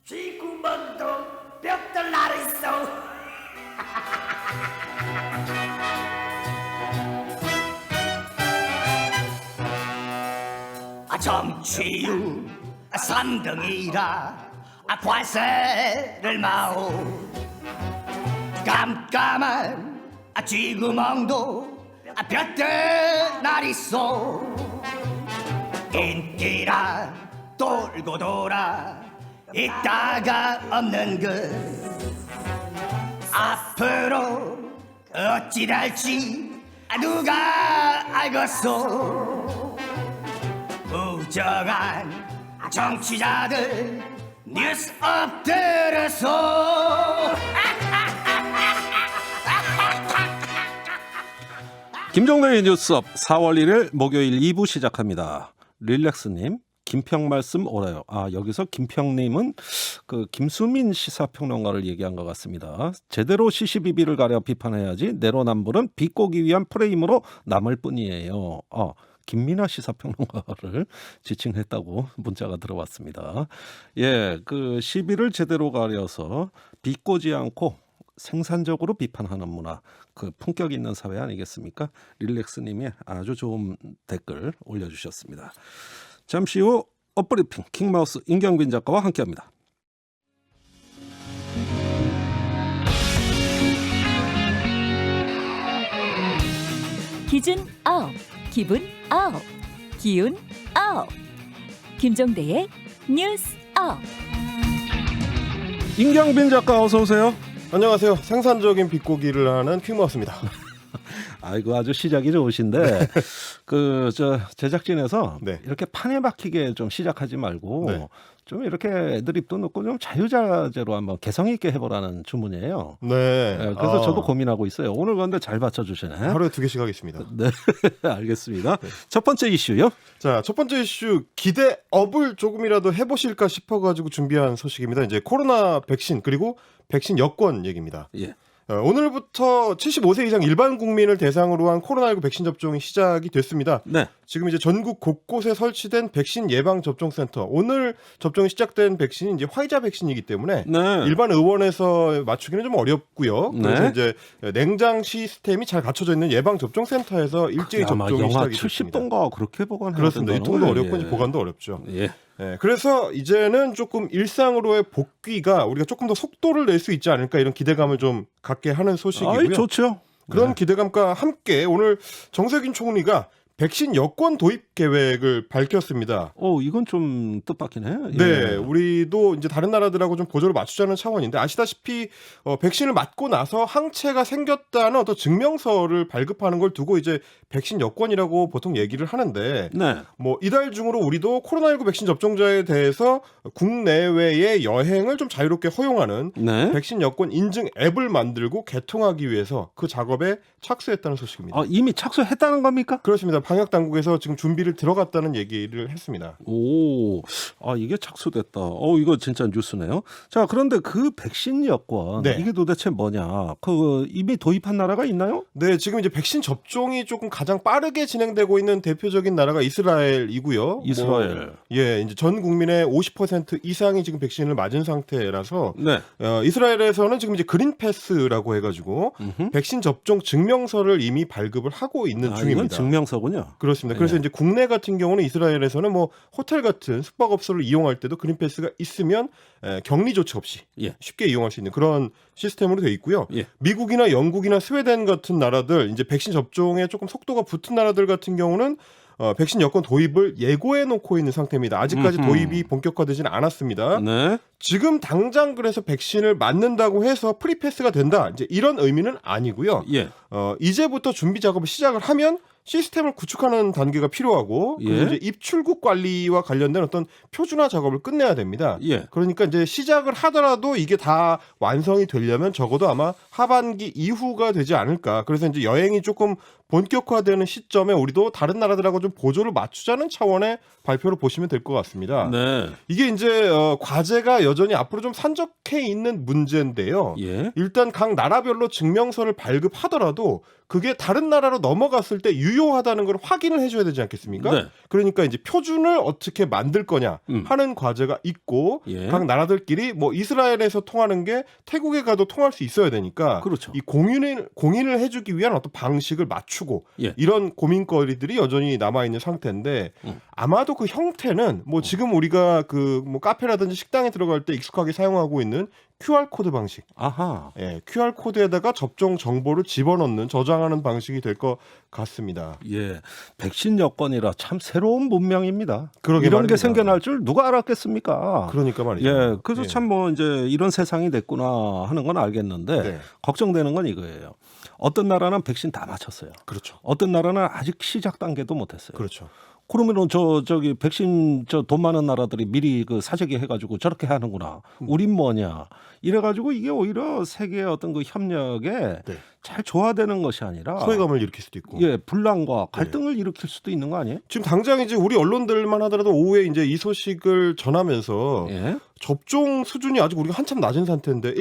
쥐구멍도 뼈들 나르 있어. 정치유 삼등이라 관세를 마오. 깜깜한 쥐구멍도 볕들 날 있어. 인기라 돌고 돌아 있다가 없는 그 앞으로 어찌 될지 누가 알겠소. 부정한 정치자들 뉴스 엎드려서. 김종래의 뉴스업 4월 1일 목요일 2부 시작합니다. 릴렉스님, 김평 말씀 오래요. 여기서 김평님은 그 김수민 시사평론가를 얘기한 것 같습니다. 제대로 시시비비를 가려 비판해야지 내로남불은 비꼬기 위한 프레임으로 남을 뿐이에요. 김민아 시사평론가를 지칭했다고 문자가 들어왔습니다. 예, 그 시비를 제대로 가려서 비꼬지 않고 생산적으로 비판하는 문화, 그 품격 있는 사회 아니겠습니까? 릴렉스님이 아주 좋은 댓글 올려주셨습니다. 잠시 후 업브리핑 킹마우스 임경빈 작가와 함께합니다. 기준 아홉, 기분 아홉, 기운 아홉. 김종대의 뉴스 아홉. 임경빈 작가 어서 오세요. 안녕하세요. 생산적인 비꼬기를 하는 퀵마우스입니다. 아이고 아주 시작이 좋으신데 그 저 제작진에서 네. 이렇게 판에 박히게 좀 시작하지 말고 네. 좀 이렇게 애드립도 넣고 좀 자유자재로 한번 개성 있게 해보라는 주문이에요. 네. 네, 그래서 저도 고민하고 있어요. 오늘 근데 잘 받쳐주시네. 하루에 2개씩 하겠습니다. 네, 알겠습니다. 첫 번째 이슈요. 자, 첫 번째 이슈 기대업을 조금이라도 해보실까 싶어가지고 준비한 소식입니다. 이제 코로나 백신 그리고 백신 여권 얘기입니다. 예. 오늘부터 75세 이상 일반 국민을 대상으로 한 코로나19 백신 접종이 시작이 됐습니다. 네. 지금 이제 전국 곳곳에 설치된 백신 예방 접종센터. 오늘 접종이 시작된 백신이 이제 화이자 백신이기 때문에 네. 일반 의원에서 맞추기는 좀 어렵고요. 그래서 네. 이제 냉장 시스템이 잘 갖춰져 있는 예방 접종센터에서 일제히 접종이 영하 시작이 됐습니다. 70도인가 그렇게 보관해야 그렇습니다. 된다는 유통도 거예요. 어렵고 이제 보관도 어렵죠. 예. 예, 그래서 이제는 조금 일상으로의 복귀가 우리가 조금 더 속도를 낼 수 있지 않을까 이런 기대감을 좀 갖게 하는 소식이고요. 아이 좋죠. 그런 네. 기대감과 함께 오늘 정세균 총리가 백신 여권 도입 계획을 밝혔습니다. 이건 좀 뜻밖이네. 네, 예. 우리도 이제 다른 나라들하고 좀 보조를 맞추자는 차원인데 아시다시피 백신을 맞고 나서 항체가 생겼다는 어떤 증명서를 발급하는 걸 두고 이제 백신 여권이라고 보통 얘기를 하는데 네. 뭐 이달 중으로 우리도 코로나19 백신 접종자에 대해서 국내외의 여행을 좀 자유롭게 허용하는 네. 백신 여권 인증 앱을 만들고 개통하기 위해서 그 작업에 착수했다는 소식입니다. 이미 착수했다는 겁니까? 그렇습니다. 방역 당국에서 지금 준비를 들어갔다는 얘기를 했습니다. 오, 이게 착수됐다. 이거 진짜 뉴스네요. 자, 그런데 그 백신 여권 네. 이게 도대체 뭐냐? 그 이미 도입한 나라가 있나요? 네, 지금 이제 백신 접종이 조금 가장 빠르게 진행되고 있는 대표적인 나라가 이스라엘이고요. 이스라엘. 예, 이제 전 국민의 50% 이상이 지금 백신을 맞은 상태라서 네. 이스라엘에서는 지금 이제 그린 패스라고 해가지고 음흠. 백신 접종 증명서를 이미 발급을 하고 있는 중입니다. 이건 증명서군요. 그렇습니다. 그래서 예. 이제 국내 같은 경우는 이스라엘에서는 뭐 호텔 같은 숙박업소를 이용할 때도 그린 패스가 있으면 격리 조치 없이 예. 쉽게 이용할 수 있는 그런 시스템으로 되어 있고요. 예. 미국이나 영국이나 스웨덴 같은 나라들 이제 백신 접종에 조금 속도가 붙은 나라들 같은 경우는 백신 여권 도입을 예고해 놓고 있는 상태입니다. 아직까지 도입이 본격화되지는 않았습니다. 네. 지금 당장 그래서 백신을 맞는다고 해서 프리패스가 된다. 이제 이런 의미는 아니고요. 예. 이제부터 준비 작업을 시작을 하면 시스템을 구축하는 단계가 필요하고 예. 그리고 이제 입출국 관리와 관련된 어떤 표준화 작업을 끝내야 됩니다. 예. 그러니까 이제 시작을 하더라도 이게 다 완성이 되려면 적어도 아마 하반기 이후가 되지 않을까. 그래서 이제 여행이 조금 본격화되는 시점에 우리도 다른 나라들하고 좀 보조를 맞추자는 차원의 발표를 보시면 될 것 같습니다. 네. 이게 이제 과제가 여전히 앞으로 좀 산적해 있는 문제인데요. 예. 일단 각 나라별로 증명서를 발급하더라도 그게 다른 나라로 넘어갔을 때 유효하다는 걸 확인을 해줘야 되지 않겠습니까? 네. 그러니까 이제 표준을 어떻게 만들 거냐 음. 하는 과제가 있고 예. 각 나라들끼리 뭐 이스라엘에서 통하는 게 태국에 가도 통할 수 있어야 되니까 그렇죠. 이 공인을 해주기 위한 어떤 방식을 맞추고 예. 이런 고민거리들이 여전히 남아 있는 상태인데 아마도 그 형태는 뭐 지금 우리가 그 뭐 카페라든지 식당에 들어갈 때 익숙하게 사용하고 있는 QR 코드 방식. 아하. 예, QR 코드에다가 접종 정보를 집어넣는 저장하는 방식이 될 것 같습니다. 예, 백신 여권이라 참 새로운 문명입니다. 그러게 이런 말입니다. 게 생겨날 줄 누가 알았겠습니까? 그러니까 말이죠. 예, 그래서 예. 참 뭐 이제 이런 세상이 됐구나 하는 건 알겠는데 네. 걱정되는 건 이거예요. 어떤 나라는 백신 다 맞췄어요. 그렇죠. 어떤 나라는 아직 시작 단계도 못했어요. 그렇죠. 그러면은 저기 백신 돈 많은 나라들이 미리 그 사재기 해가지고 저렇게 하는구나. 우린 뭐냐? 이래가지고 이게 오히려 세계의 어떤 그 협력에 네. 잘 조화되는 것이 아니라 소외감을 일으킬 수도 있고. 예 분란과 갈등을 일으킬 수도 있는 거 아니에요? 지금 당장 이제 우리 언론들만 하더라도 오후에 이제 이 소식을 전하면서 예. 접종 수준이 아직 우리가 한참 낮은 상태인데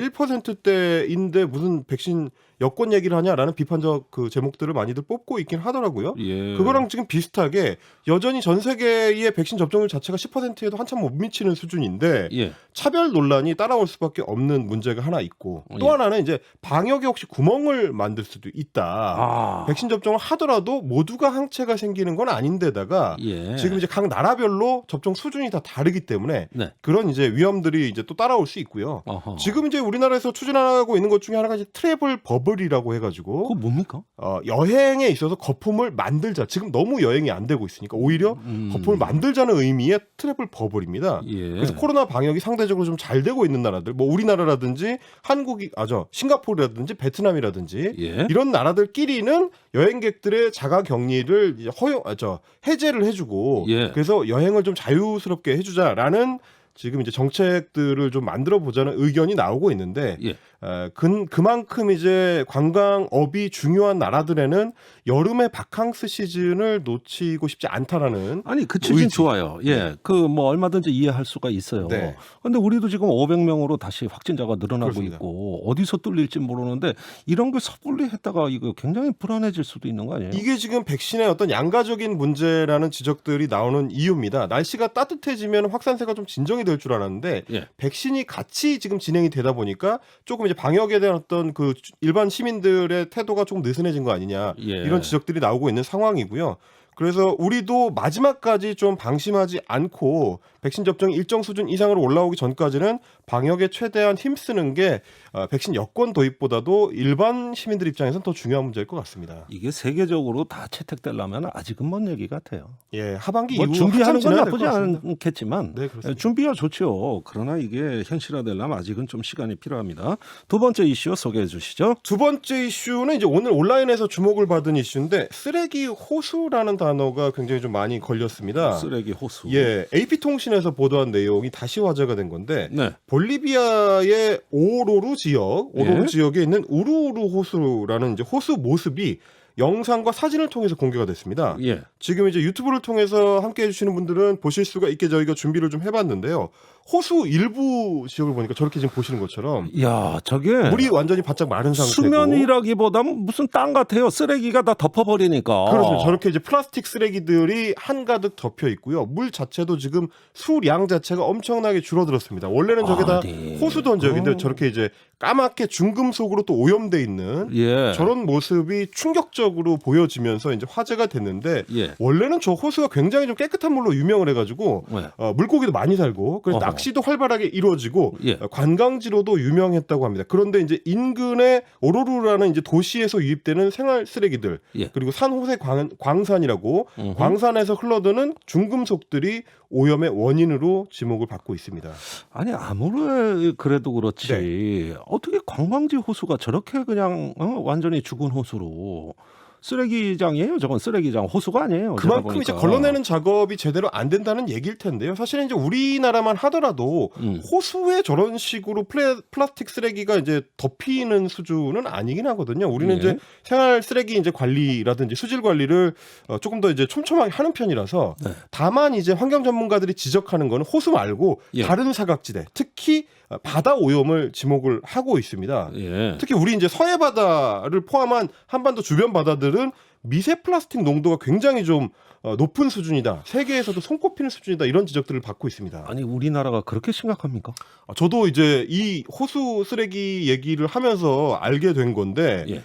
1%대인데 무슨 백신 여권 얘기를 하냐라는 비판적 그 제목들을 많이들 뽑고 있긴 하더라고요. 예. 그거랑 지금 비슷하게 여전히 전 세계의 백신 접종률 자체가 10%에도 한참 못 미치는 수준인데 예. 차별 논란이 따라올 수밖에 없는 문제가 하나 있고 또 예. 하나는 이제 방역에 혹시 구멍을 만들 수도 있다. 아. 백신 접종을 하더라도 모두가 항체가 생기는 건 아닌데다가 예. 지금 이제 각 나라별로 접종 수준이 다 다르기 때문에 네. 그런 이제 위험들이 이제 또 따라올 수 있고요. 어허. 지금 이제 우리나라에서 추진하고 있는 것 중에 하나가 이제 트래블 버블이라고 해가지고 그거 뭡니까? 여행에 있어서 거품을 만들자. 지금 너무 여행이 안 되고 있으니까 오히려 거품을 만들자는 의미의 트래블 버블입니다. 예. 그래서 코로나 방역이 상대적으로 좀 잘 되고 있는 나라들, 뭐 우리나라라든지 싱가포르라든지 베트남이라든지 예. 이런 나라들끼리는 여행객들의 자가 격리를 이제 해제를 해주고 예. 그래서 여행을 좀 자유스럽게 해주자라는 지금 이제 정책들을 좀 만들어 보자는 의견이 나오고 있는데 예. 그만큼 이제 관광업이 중요한 나라들에는 여름의 바캉스 시즌을 놓치고 싶지 않다라는 아니 그 취진 의지. 좋아요. 예, 그 뭐 얼마든지 이해할 수가 있어요. 네. 그런데 우리도 지금 500명으로 다시 확진자가 늘어나고 그렇습니다. 있고 어디서 뚫릴지 모르는데 이런 걸 섣불리 했다가 이거 굉장히 불안해질 수도 있는 거 아니에요? 이게 지금 백신의 어떤 양가적인 문제라는 지적들이 나오는 이유입니다. 날씨가 따뜻해지면 확산세가 좀 진정이 될 줄 알았는데 예. 백신이 같이 지금 진행이 되다 보니까 조금 이제 방역에 대한 어떤 그 일반 시민들의 태도가 조금 느슨해진 거 아니냐 예. 이런 지적들이 나오고 있는 상황이고요. 그래서 우리도 마지막까지 좀 방심하지 않고 백신 접종이 일정 수준 이상으로 올라오기 전까지는 방역에 최대한 힘쓰는 게 백신 여권 도입보다도 일반 시민들 입장에서는 더 중요한 문제일 것 같습니다. 이게 세계적으로 다 채택되려면 아직은 먼 얘기 같아요. 예, 하반기 뭐 이후 준비하는 한참 건 지나야 될 나쁘지 것 같습니다. 않겠지만 네, 그렇습니다. 준비가 좋죠. 그러나 이게 현실화되려면 아직은 좀 시간이 필요합니다. 두 번째 이슈 소개해 주시죠. 두 번째 이슈는 이제 오늘 온라인에서 주목을 받은 이슈인데 쓰레기 호수라는 단어가 굉장히 좀 많이 걸렸습니다. 쓰레기 호수. 예, AP통신에서 보도한 내용이 다시 화제가 된 건데 네. 볼리비아의 오로루 예. 지역에 있는 우루우루 호수라는 이제 호수 모습이 영상과 사진을 통해서 공개가 됐습니다. 예. 지금 이제 유튜브를 통해서 함께 해주시는 분들은 보실 수가 있게 저희가 준비를 좀 해봤는데요. 호수 일부 지역을 보니까 저렇게 지금 보시는 것처럼 야, 저게 물이 완전히 바짝 마른 상태고 수면이라기보다는 무슨 땅 같아요. 쓰레기가 다 덮어버리니까. 그렇습니다. 저렇게 이제 플라스틱 쓰레기들이 한가득 덮여 있고요. 물 자체도 지금 수량 자체가 엄청나게 줄어들었습니다. 원래는 저게 다 아니. 호수던 지역인데 저렇게 이제 까맣게 중금속으로 또 오염돼 있는 예. 저런 모습이 충격적으로 보여지면서 이제 화제가 됐는데 예. 원래는 저 호수가 굉장히 좀 깨끗한 물로 유명을 해가지고 네. 물고기도 많이 살고 그래서 어허. 낚시도 활발하게 이루어지고 예. 관광지로도 유명했다고 합니다. 그런데 이제 인근의 오로루라는 이제 도시에서 유입되는 생활 쓰레기들 예. 그리고 산호세 광산이라고 음흠. 광산에서 흘러드는 중금속들이 오염의 원인으로 지목을 받고 있습니다. 아니 아무리 그래도 그렇지 네. 어떻게 관광지 호수가 저렇게 그냥 완전히 죽은 호수로 쓰레기장이에요. 저건 쓰레기장 호수가 아니에요. 그만큼 이제 걸러내는 작업이 제대로 안 된다는 얘기일 텐데요. 사실은 이제 우리나라만 하더라도 호수에 저런 식으로 플라스틱 쓰레기가 이제 덮이는 수준은 아니긴 하거든요. 우리는 예. 이제 생활 쓰레기 이제 관리라든지 수질 관리를 조금 더 이제 촘촘하게 하는 편이라서 네. 다만 이제 환경 전문가들이 지적하는 거는 호수 말고 예. 다른 사각지대, 특히 바다 오염을 지목을 하고 있습니다. 예. 특히 우리 이제 서해 바다를 포함한 한반도 주변 바다들은 미세 플라스틱 농도가 굉장히 좀 높은 수준이다. 세계에서도 손꼽히는 수준이다. 이런 지적들을 받고 있습니다. 아니 우리나라가 그렇게 심각합니까? 저도 이제 이 호수 쓰레기 얘기를 하면서 알게 된 건데 예.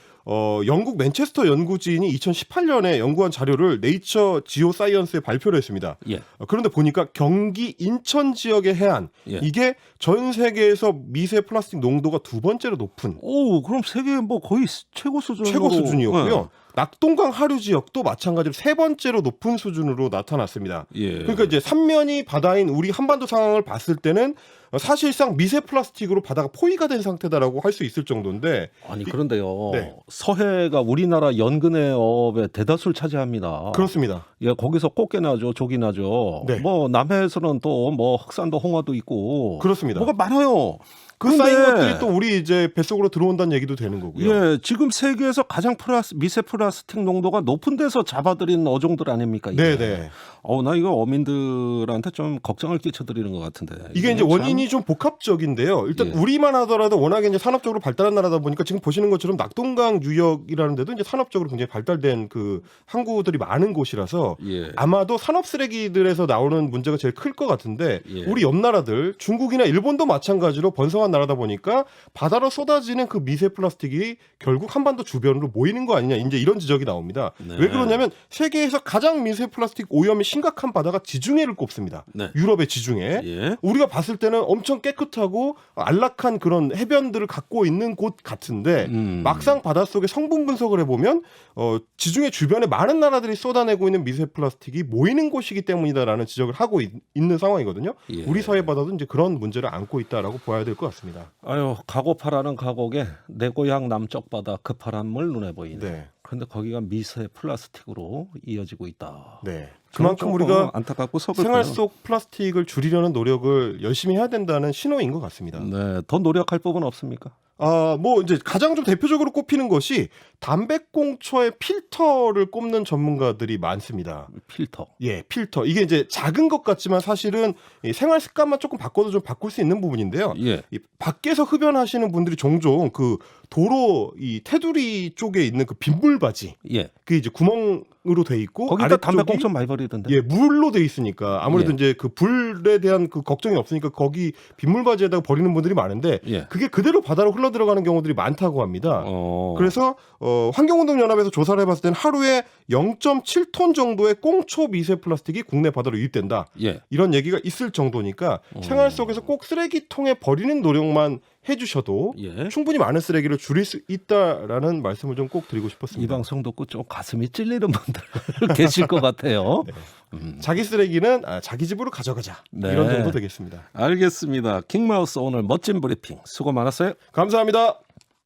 영국 맨체스터 연구진이 2018년에 연구한 자료를 네이처 지오 사이언스에 발표를 했습니다. 예. 그런데 보니까 경기 인천 지역의 해안 예. 이게 전 세계에서 미세 플라스틱 농도가 두 번째로 높은 오, 그럼 세계 뭐 거의 최고 수준으로 최고 수준이었고요. 네. 낙동강 하류 지역도 마찬가지로 세 번째로 높은 수준으로 나타났습니다. 예. 그러니까 이제 삼면이 바다인 우리 한반도 상황을 봤을 때는 사실상 미세 플라스틱으로 바다가 포위가 된 상태다라고 할 수 있을 정도인데 아니 그런데요. 네. 서해가 우리나라 연근해업의 대다수를 차지합니다. 그렇습니다. 예, 거기서 꽃게나죠, 조기나죠. 네. 뭐 남해에서는 또 뭐 흑산도 홍어도 있고 그렇습니다. 뭐가 많아요. 그 쌓인 것들이 또 우리 이제 뱃속으로 들어온다는 얘기도 되는 거고요. 예, 지금 세계에서 가장 미세 플라스틱 농도가 높은 데서 잡아들이는 어종들 아닙니까? 이게? 네네. 나 이거 어민들한테 좀 걱정을 끼쳐드리는 것 같은데. 이게 이제 참- 원인이 좀 복합적인데요. 일단 예. 우리만 하더라도 워낙에 이제 산업적으로 발달한 나라다 보니까 지금 보시는 것처럼 낙동강 유역이라는 데도 이제 산업적으로 굉장히 발달된 그 항구들이 많은 곳이라서 예. 아마도 산업 쓰레기들에서 나오는 문제가 제일 클 것 같은데 예. 우리 옆 나라들 중국이나 일본도 마찬가지로 번성한 나라다 보니까 바다로 쏟아지는 그 미세 플라스틱이 결국 한반도 주변으로 모이는 거 아니냐 이제 이런 지적이 나옵니다. 네. 왜 그러냐면 세계에서 가장 미세 플라스틱 오염이 심각한 바다가 지중해를 꼽습니다. 네. 유럽의 지중해. 예. 우리가 봤을 때는 엄청 깨끗하고 안락한 그런 해변들을 갖고 있는 곳 같은데 막상 바닷속에 성분 분석을 해보면 지중해 주변에 많은 나라들이 쏟아내고 있는 미세 플라스틱이 모이는 곳이기 때문이다라는 지적을 하고 있는 상황이거든요. 예. 우리 사회 바다도 이제 그런 문제를 안고 있다라고 봐야 될 것 같습니다. 아유, 가고파라는 가곡에 내 고향 남쪽 바다 그 파란물 눈에 보이네. 네. 그런데 거기가 미세 플라스틱으로 이어지고 있다. 네. 그만큼 조금 우리가 안타깝고 서글퍼요. 생활 속 플라스틱을 줄이려는 노력을 열심히 해야 된다는 신호인 것 같습니다. 네, 더 노력할 부분 없습니까? 뭐 이제 가장 좀 대표적으로 꼽히는 것이 담배꽁초의 필터를 꼽는 전문가들이 많습니다. 필터. 예, 필터. 이게 이제 작은 것 같지만 사실은 이 생활 습관만 조금 바꿔도 좀 바꿀 수 있는 부분인데요. 예. 이 밖에서 흡연하시는 분들이 종종 그 도로 이 테두리 쪽에 있는 그 빗물바지, 예. 그 이제 구멍으로 돼 있고 거기다 아래쪽이 담배꽁초 많이 버리던데. 예, 물로 돼 있으니까 아무래도 예. 이제 그 불에 대한 그 걱정이 없으니까 거기 빗물바지에다가 버리는 분들이 많은데 예. 그게 그대로 바다로 흘러 들어가는 경우들이 많다고 합니다. 어. 그래서 환경운동연합에서 조사를 해봤을 때는 하루에 0.7톤 정도의 꽁초 미세 플라스틱이 국내 바다로 유입된다. 예. 이런 얘기가 있을 정도니까 생활 속에서 꼭 쓰레기통에 버리는 노력만 해주셔도 예. 충분히 많은 쓰레기를 줄일 수 있다라는 말씀을 좀 꼭 드리고 이 싶었습니다. 방송 듣고 좀 가슴이 찔리는 분들 계실 것 같아요. 자기 쓰레기는 자기 집으로 가져가자. 네. 이런 정도 되겠습니다. 알겠습니다. 킹마우스 오늘 멋진 브리핑 수고 많았어요. 감사합니다.